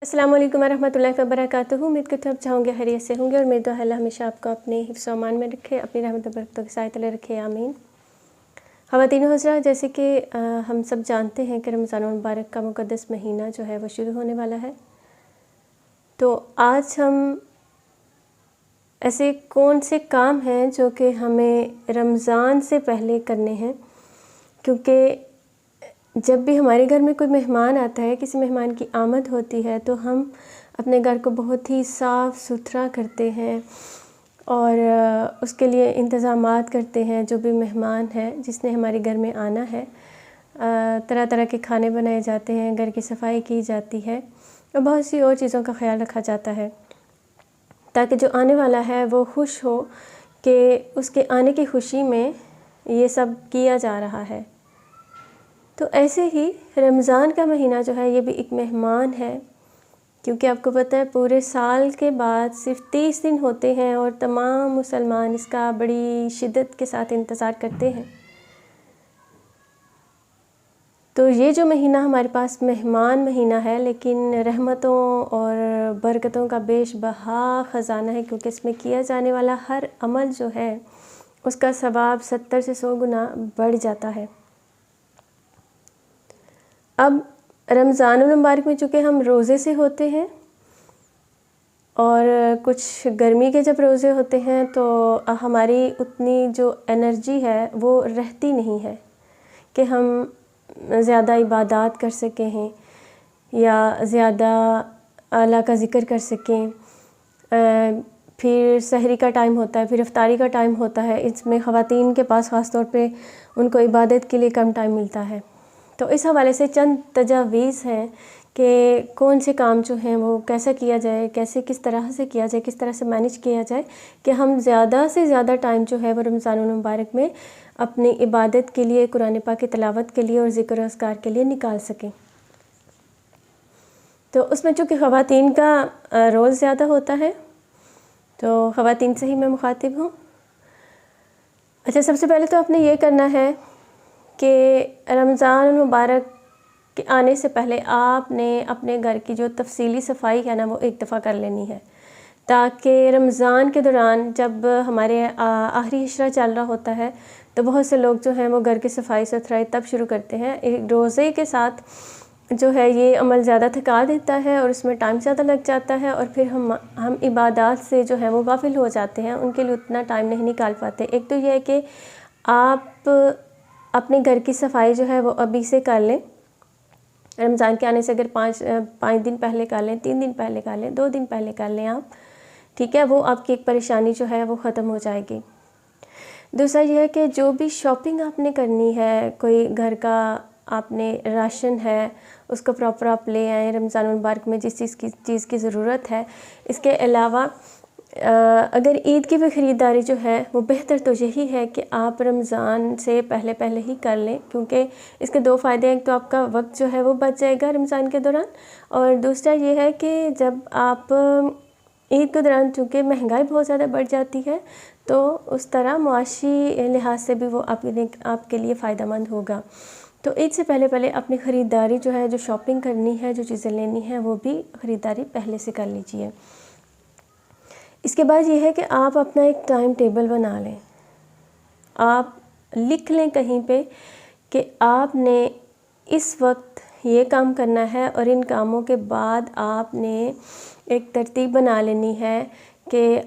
अस्सलाम वालेकुम रहमतुल्लाहि व बरकातुहू। उम्मीद करती हूँ आप चाहोंगे खैरियत से होंगे और मेरी दुआ अल्लाह हमेशा आपको अपने हिफ्ज़ व अमान में रखे, अपनी रहमत व बरकतों के साए तले रखे, आमीन। ख़वातीन व हज़रात, जैसे कि हम सब जानते हैं कि रमज़ान मुबारक का मुक़द्दस महीना जो है वो शुरू होने वाला है। तो आज हम ऐसे कौन से काम हैं जो कि हमें रमज़ान से पहले करने हैं, क्योंकि जब भी हमारे घर में कोई मेहमान आता है, किसी मेहमान की आमद होती है, तो हम अपने घर को बहुत ही साफ़ सुथरा करते हैं और उसके लिए इंतज़ामात करते हैं। जो भी मेहमान है जिसने हमारे घर में आना है, तरह तरह के खाने बनाए जाते हैं, घर की सफाई की जाती है और बहुत सी और चीज़ों का ख्याल रखा जाता है ताकि जो आने वाला है वो खुश हो कि उसके आने की खुशी में ये सब किया जा रहा है। तो ऐसे ही रमज़ान का महीना जो है ये भी एक मेहमान है, क्योंकि आपको पता है पूरे साल के बाद सिर्फ 30 दिन होते हैं और तमाम मुसलमान इसका बड़ी शिद्दत के साथ इंतज़ार करते हैं। तो ये जो महीना हमारे पास मेहमान महीना है, लेकिन रहमतों और बरकतों का बेशबहा ख़ज़ाना है, क्योंकि इसमें किया जाने वाला हर अमल जो है उसका सवाब 70 से 100 गुना बढ़ जाता है। अब रमज़ानुल मुबारक में चूँकि हम रोज़े से होते हैं और कुछ गर्मी के जब रोज़े होते हैं तो हमारी उतनी जो एनर्जी है वो रहती नहीं है कि हम ज़्यादा इबादत कर सकें हैं या ज़्यादा अल्लाह का ज़िक्र कर सकें। फिर सहरी का टाइम होता है, फिर इफ्तारी का टाइम होता है। इसमें ख़वातीन के पास ख़ास तौर पे उनको इबादत के लिए कम टाइम मिलता है। तो इस हवाले से चंद तजावीज़ हैं कि कौन से काम जो हैं वो कैसे किया जाए, कैसे किस तरह से किया जाए, किस तरह से मैनेज किया जाए कि हम ज़्यादा से ज़्यादा टाइम जो है वो रमज़ानुल मुबारक में अपनी इबादत के लिए, कुरान पाक की तिलावत के लिए और ज़िक्र अस्कार के लिए निकाल सकें। तो उसमें चूँकि ख़वातीन का रोल ज़्यादा होता है, तो ख़वातीन से ही मैं मुखातिब हूँ। अच्छा, सबसे पहले तो आपने ये करना है कि रमज़ान मुबारक के आने से पहले आपने अपने घर की जो तफसीली सफाई है ना वो एक दफ़ा कर लेनी है, ताकि रमज़ान के दौरान जब हमारे आखिरी इशरा चल रहा होता है तो बहुत से लोग जो हैं वो घर की सफाई सुथराई तब शुरू करते हैं। एक रोज़े के साथ जो है ये अमल ज़्यादा थका देता है और उसमें टाइम ज़्यादा लग जाता है और फिर हम इबादत से जो है वो गाफिल हो जाते हैं, उनके लिए उतना टाइम नहीं निकाल पाते। एक तो ये है कि आप अपने घर की सफाई जो है वो अभी से कर लें। रमज़ान के आने से अगर पाँच दिन पहले कर लें, 3 दिन पहले कर लें, 2 दिन पहले कर लें आप, ठीक है, वो आपकी एक परेशानी जो है वो ख़त्म हो जाएगी। दूसरा ये है कि जो भी शॉपिंग आपने करनी है, कोई घर का आपने राशन है उसको प्रॉपर आप ले आएँ रमज़ान मुबारक में जिस चीज़ की ज़रूरत है। इसके अलावा अगर ईद की भी ख़रीदारी जो है वो बेहतर तो यही है कि आप रमज़ान से पहले ही कर लें, क्योंकि इसके 2 फ़ायदे हैं। एक तो आपका वक्त जो है वो बच जाएगा रमज़ान के दौरान, और दूसरा ये है कि जब आप ईद के दौरान चूँकि महंगाई बहुत ज़्यादा बढ़ जाती है तो उस तरह मुआशी लिहाज से भी वो आपके लिए फ़ायदेमंद होगा। तो ईद से पहले अपनी ख़रीदारी जो है, जो शॉपिंग करनी है, जो चीज़ें लेनी है, वो भी ख़रीदारी पहले से कर लीजिए। इसके बाद ये है कि आप अपना एक टाइम टेबल बना लें। आप लिख लें कहीं पे कि आपने इस वक्त ये काम करना है और इन कामों के बाद आपने एक तरतीब बना लेनी है कि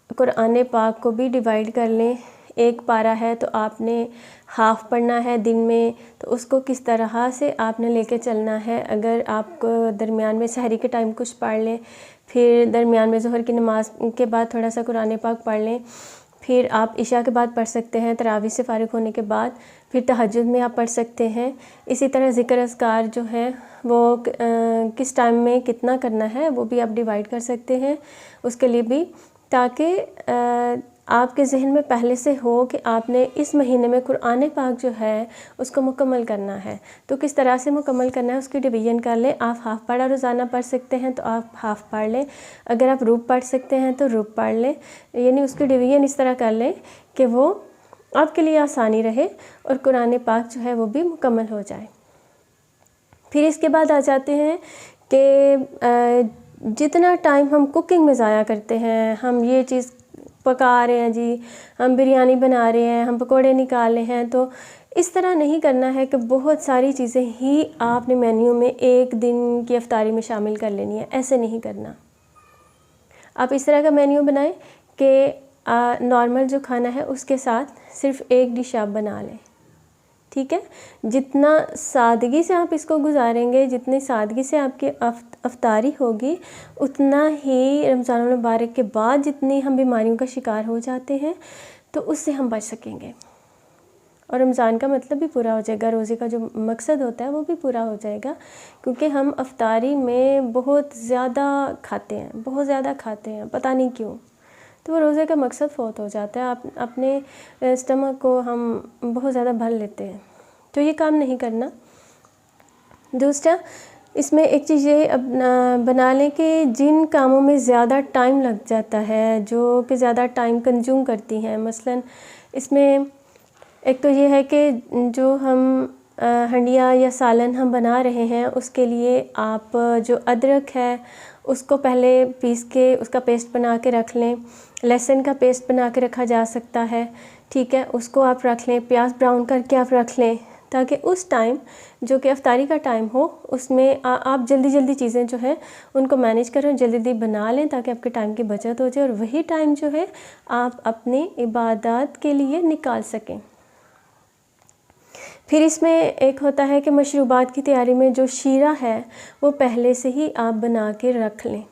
कुरान पाक को भी डिवाइड कर लें। एक पारा है तो आपने हाफ़ पढ़ना है दिन में, तो उसको किस तरह से आपने लेके चलना है। अगर आप दरमियान में सहरी के टाइम कुछ पढ़ लें, फिर दरमियान में ज़ोहर की नमाज के बाद थोड़ा सा कुरान पाक पढ़ लें, फिर आप इशा के बाद पढ़ सकते हैं, तरावी से फ़ारिग होने के बाद फिर तहज्जुद में आप पढ़ सकते हैं। इसी तरह ज़िक्र अस्कार जो है वो किस टाइम में कितना करना है वो भी आप डिवाइड कर सकते हैं उसके लिए भी, ताकि आपके ज़हन में पहले से हो कि आपने इस महीने में कुरान पाक जो है उसको मुकम्मल करना है। तो किस तरह से मुकम्मल करना है उसकी डिवीज़न कर लें। आप हाफ़ पारा रोज़ाना पढ़ सकते हैं तो आप हाफ़ पढ़ लें, अगर आप रुब पढ़ सकते हैं तो रुब पढ़ लें, यानी उसकी डिवीज़न इस तरह कर लें कि वो आपके लिए आसानी रहे और कुरान पाक जो है वो भी मुकम्मल हो जाए। फिर इसके बाद आ जाते हैं कि जितना टाइम हम कुकिंग में ज़ाया करते हैं, हम ये चीज़ पका रहे हैं जी, हम बिरयानी बना रहे हैं, हम पकोड़े निकाल रहे हैं, तो इस तरह नहीं करना है कि बहुत सारी चीज़ें ही आपने मेन्यू में एक दिन की इफ्तारी में शामिल कर लेनी है। ऐसे नहीं करना। आप इस तरह का मेन्यू बनाएं कि नॉर्मल जो खाना है उसके साथ सिर्फ एक डिश आप बना लें, ठीक है। जितना सादगी से आप इसको गुजारेंगे, जितनी सादगी से आपकी इफ्तारी होगी, उतना ही रमज़ान मुबारक के बाद जितनी हम बीमारियों का शिकार हो जाते हैं तो उससे हम बच सकेंगे और रमज़ान का मतलब भी पूरा हो जाएगा, रोज़े का जो मकसद होता है वो भी पूरा हो जाएगा। क्योंकि हम इफ्तारी में बहुत ज़्यादा खाते हैं, बहुत ज़्यादा खाते हैं, पता नहीं क्यों, तो वो रोज़े का मकसद फ़ौत हो जाता है। अपने स्टमक को हम बहुत ज़्यादा भर लेते हैं, तो ये काम नहीं करना। दूसरा, इसमें एक चीज़ ये बना लें कि जिन कामों में ज़्यादा टाइम लग जाता है, जो कि ज़्यादा टाइम कंज्यूम करती हैं, मसलन इसमें एक तो ये है कि जो हम हंडिया या सालन हम बना रहे हैं, उसके लिए आप जो अदरक है उसको पहले पीस के उसका पेस्ट बना के रख लें। लहसुन का पेस्ट बना के रखा जा सकता है, ठीक है, उसको आप रख लें। प्याज ब्राउन करके आप रख लें ताकि उस टाइम जो कि इफ्तारी का टाइम हो उसमें आप जल्दी जल्दी चीज़ें जो है उनको मैनेज करें, जल्दी जल्दी बना लें ताकि आपके टाइम की बचत हो जाए और वही टाइम जो है आप अपनी इबादत के लिए निकाल सकें। फिर इसमें एक होता है कि मशरूबात की तैयारी में जो शीरा है वो पहले से ही आप बना के रख लें,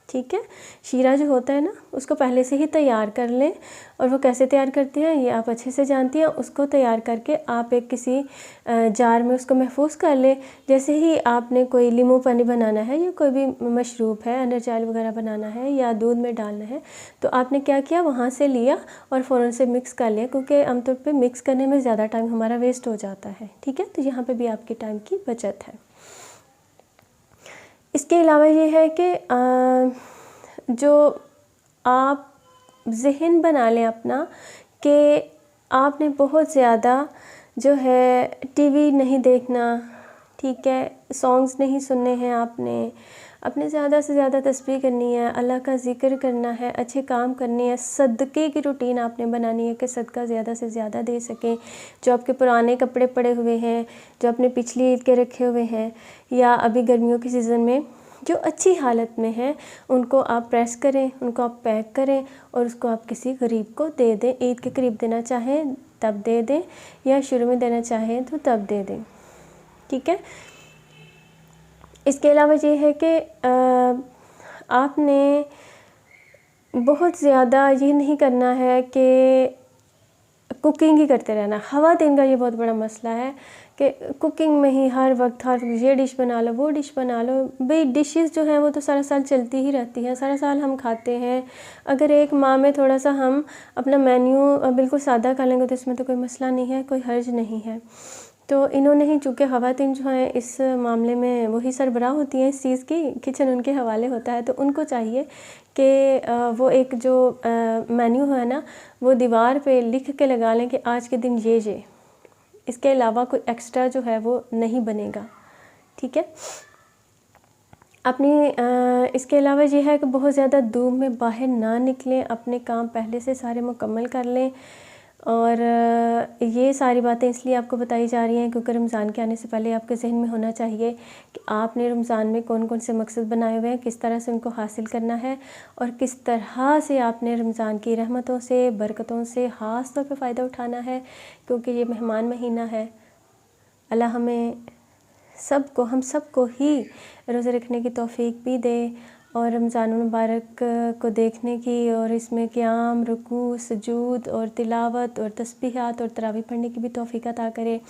ठीक है। शीरा जो होता है ना उसको पहले से ही तैयार कर लें, और वो कैसे तैयार करते हैं ये आप अच्छे से जानती हैं। उसको तैयार करके आप एक किसी जार में उसको महफूज कर लें। जैसे ही आपने कोई नींबू पानी बनाना है या कोई भी मशरूब है, एनर्जाइल वगैरह बनाना है या दूध में डालना है, तो आपने क्या किया, वहाँ से लिया और फ़ौरन से मिक्स कर लिया, क्योंकि आमतौर पर मिक्स करने में ज़्यादा टाइम हमारा वेस्ट हो जाता है, ठीक है। तो यहाँ पर भी आपके टाइम की बचत है। इसके अलावा ये है कि जो आप ज़हन बना लें अपना कि आपने बहुत ज़्यादा जो है टीवी नहीं देखना, ठीक है, सॉन्ग्स नहीं सुनने हैं, अपने ज़्यादा से ज़्यादा तस्बीह करनी है, अल्लाह का ज़िक्र करना है, अच्छे काम करने हैं, सदक़े की रूटीन आपने बनानी है कि सदका ज़्यादा से ज़्यादा दे सकें। जो आपके पुराने कपड़े पड़े हुए हैं, जो आपने पिछली ईद के रखे हुए हैं, या अभी गर्मियों के सीज़न में जो अच्छी हालत में हैं, उनको आप प्रेस करें, उनको आप पैक करें और उसको आप किसी गरीब को दे दें। ईद के करीब देना चाहें तब दे दें, या शुरू में देना चाहें तो तब दे दें, ठीक है। इसके अलावा ये है कि आपने बहुत ज़्यादा ये नहीं करना है कि कुकिंग ही करते रहना। ख़वातीन का ये बहुत बड़ा मसला है कि कुकिंग में ही हर वक्त ये डिश बना लो, वो डिश बना लो। भाई डिशेस जो हैं वो तो सारा साल चलती ही रहती हैं, सारा साल हम खाते हैं। अगर एक माह में थोड़ा सा हम अपना मेन्यू बिल्कुल सादा कर लेंगे तो इसमें तो कोई मसला नहीं है, कोई हर्ज नहीं है। तो इन्होंने ही, चूँकि ख़वातीन जो हैं इस मामले में वही सरबराह होती हैं इस चीज़ की, किचन उनके हवाले होता है, तो उनको चाहिए कि वो एक जो मेन्यू है ना वो दीवार पे लिख के लगा लें कि आज के दिन ये इसके अलावा कोई एक्स्ट्रा जो है वो नहीं बनेगा, ठीक है। इसके अलावा ये है कि बहुत ज़्यादा धूप में बाहर ना निकलें, अपने काम पहले से सारे मुकम्मल कर लें। और ये सारी बातें इसलिए आपको बताई जा रही हैं क्योंकि रमज़ान के आने से पहले आपके जहन में होना चाहिए कि आपने रमज़ान में कौन कौन से मकसद बनाए हुए हैं, किस तरह से उनको हासिल करना है और किस तरह से आपने रमज़ान की रहमतों से, बरकतों से ख़ास तौर पे फ़ायदा उठाना है, क्योंकि ये मेहमान महीना है। अल्लाह हम सबको ही रोज़े रखने की तौफ़ीक भी दे और रमज़ान मुबारक को देखने की और इसमें क़याम, रुकू, सुजूद और तिलावत और तस्बीहात और तरावी पढ़ने की भी तौफ़ीक अता करे।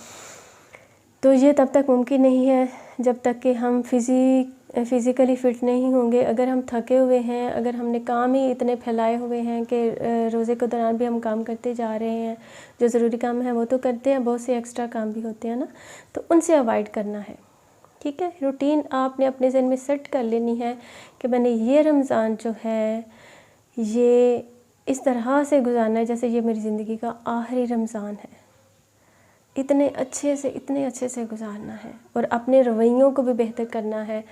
तो ये तब तक मुमकिन नहीं है जब तक कि हम फ़िज़िकली फ़िट नहीं होंगे। अगर हम थके हुए हैं, अगर हमने काम ही इतने फैलाए हुए हैं कि रोज़े के दौरान भी हम काम करते जा रहे हैं, जो ज़रूरी काम है वो तो करते हैं, बहुत से एक्स्ट्रा काम भी होते हैं ना, तो उनसे अवॉइड करना है, ठीक है। रूटीन आपने अपने ज़हन में सेट कर लेनी है कि मैंने ये रमज़ान जो है ये इस तरह से गुजारना है जैसे ये मेरी ज़िंदगी का आखिरी रमज़ान है। इतने अच्छे से गुजारना है और अपने रवैयों को भी बेहतर करना है,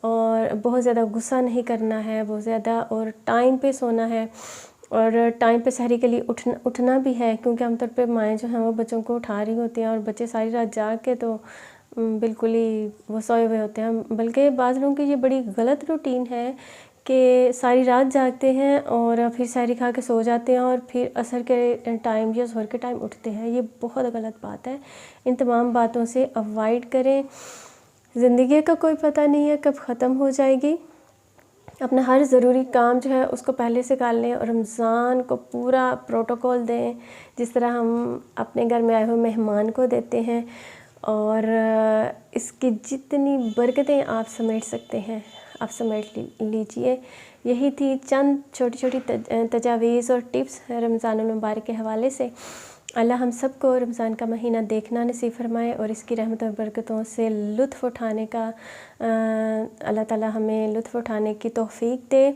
और बहुत ज़्यादा गुस्सा नहीं करना है बहुत ज़्यादा, और टाइम पे सोना है और टाइम पे सहरी के लिए उठना भी है, क्योंकि आमतौर पे माएँ जो हैं वो बच्चों को उठा रही होती हैं और बच्चे सारी रात जाग के तो बिल्कुल ही वो सोए हुए होते हैं। बल्कि बाज़ लोगों की ये बड़ी गलत रूटीन है कि सारी रात जागते हैं और फिर सहरी खा के सो जाते हैं और फिर असर के टाइम या ज़ोहर के टाइम उठते हैं। ये बहुत गलत बात है। इन तमाम बातों से अवॉइड करें। ज़िंदगी का कोई पता नहीं है कब ख़त्म हो जाएगी। अपना हर ज़रूरी काम जो है उसको पहले से कर लें और रमज़ान को पूरा प्रोटोकॉल दें, जिस तरह हम अपने घर में आए हुए मेहमान को देते हैं, और इसकी जितनी बरकतें आप समेट सकते हैं आप समेट लीजिए। यही थी चंद छोटी छोटी तजावीज़ और टिप्स रमज़ानुल मुबारक के हवाले से। अल्लाह हम सबको रमज़ान का महीना देखना नसीब फरमाए और इसकी रहमत और बरकतों से लुत्फ़ उठाने का अल्लाह ताला हमें लुत्फ़ उठाने की तौफ़ीक दे।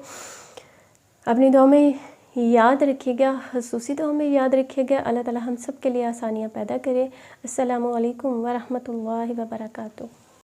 अपनी दुआ में याद रखिएगा, ख़ुसूसी दुआ में याद रखिएगा। अल्लाह ताला हम सब के लिए आसानियाँ पैदा करे। अस्सलामु अलैकुम व रहमतुल्लाहि व बरकातुहू।